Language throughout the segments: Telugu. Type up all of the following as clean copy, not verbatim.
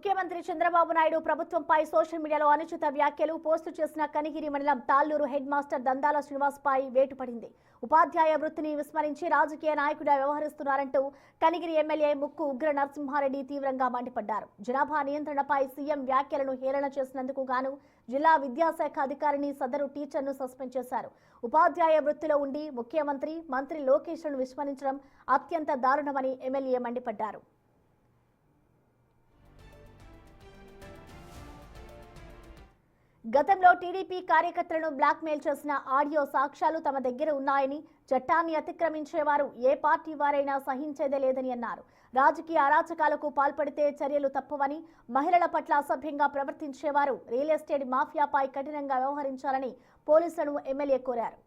ముఖ్యమంత్రి చంద్రబాబు నాయుడు ప్రభుత్వంపై సోషల్ మీడియాలో అనుచిత వ్యాఖ్యలు పోస్టు చేసిన కనిగిరి మండలం తాళ్లూరు హెడ్ మాస్టర్ దందాల శ్రీనివాస్పై వేటు పడింది. ఉపాధ్యాయ వృత్తిని విస్మరించి రాజకీయ నాయకుడిగా వ్యవహరిస్తున్నారంటూ కనిగిరి ఎమ్మెల్యే ముక్కు ఉగ్ర నరసింహారెడ్డి తీవ్రంగా మండిపడ్డారు. జనాభా నియంత్రణపై సీఎం వ్యాఖ్యలను హేళన చేసినందుకు గాను జిల్లా విద్యాశాఖ అధికారిని సదరు టీచర్ను సస్పెండ్ చేశారు. ఉపాధ్యాయ వృత్తిలో ఉండి ముఖ్యమంత్రి మంత్రి లోకేష్ను విస్మరించడం అత్యంత దారుణమని ఎమ్మెల్యే మండిపడ్డారు. గతంలో టీడీపీ కార్యకర్తలను బ్లాక్మెయిల్ చేసిన ఆడియో సాక్ష్యాలు తమ దగ్గర ఉన్నాయని, చట్టాన్ని అతిక్రమించేవారు ఏ పార్టీ వారైనా సహించేదే లేదని అన్నారు. రాజకీయ అరాచకాలకు పాల్పడితే చర్యలు తప్పవని, మహిళల పట్ల అసభ్యంగా ప్రవర్తించేవారు రియల్ ఎస్టేట్ మాఫియాపై కఠినంగా వ్యవహరించాలని పోలీసులను ఎమ్మెల్యే కోరారు.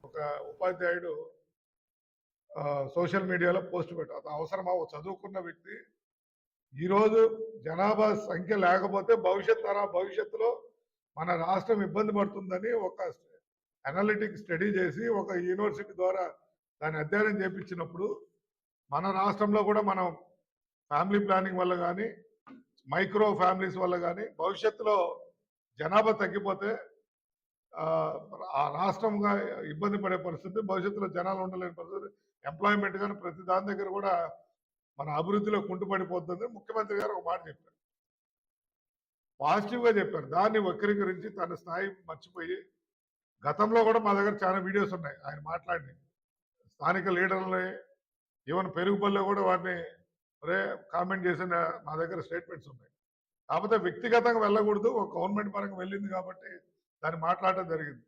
ఒక ఉపాధ్యాయుడు సోషల్ మీడియాలో పోస్ట్ పెట్టారు. అవసరమా? చదువుకున్న వ్యక్తి ఈరోజు జనాభా సంఖ్య లేకపోతే భవిష్యత్తులో మన రాష్ట్రం ఇబ్బంది పడుతుందని ఒక అనలిటిక్ స్టడీ చేసి ఒక యూనివర్సిటీ ద్వారా దాన్ని అధ్యయనం చేయించినప్పుడు మన రాష్ట్రంలో కూడా మనం ఫ్యామిలీ ప్లానింగ్ వల్ల కానీ మైక్రో ఫ్యామిలీస్ వల్ల కానీ భవిష్యత్తులో జనాభా తగ్గిపోతే ఆ రాష్ట్రంగా ఇబ్బంది పడే పరిస్థితి, భవిష్యత్తులో జనాలు ఉండలేని పరిస్థితి, ఎంప్లాయ్మెంట్ కానీ ప్రతి దాని దగ్గర కూడా మన అభివృద్ధిలో కుంటుపడిపోతుంది. ముఖ్యమంత్రి గారు ఒక మాట చెప్పారు, పాజిటివ్గా చెప్పారు. దాన్ని వక్రీకరించి తన స్థాయి మర్చిపోయి, గతంలో కూడా మా దగ్గర చాలా వీడియోస్ ఉన్నాయి ఆయన మాట్లాడి స్థానిక లీడర్లని, ఈవెన్ పెరుగుపల్లిలో కూడా వారిని కామెంట్ చేసిన మా దగ్గర స్టేట్మెంట్స్ ఉన్నాయి. కాకపోతే వ్యక్తిగతంగా వెళ్ళకూడదు, ఒక గవర్నమెంట్ పరంగా వెళ్ళింది కాబట్టి దాన్ని మాట్లాడటం జరిగింది.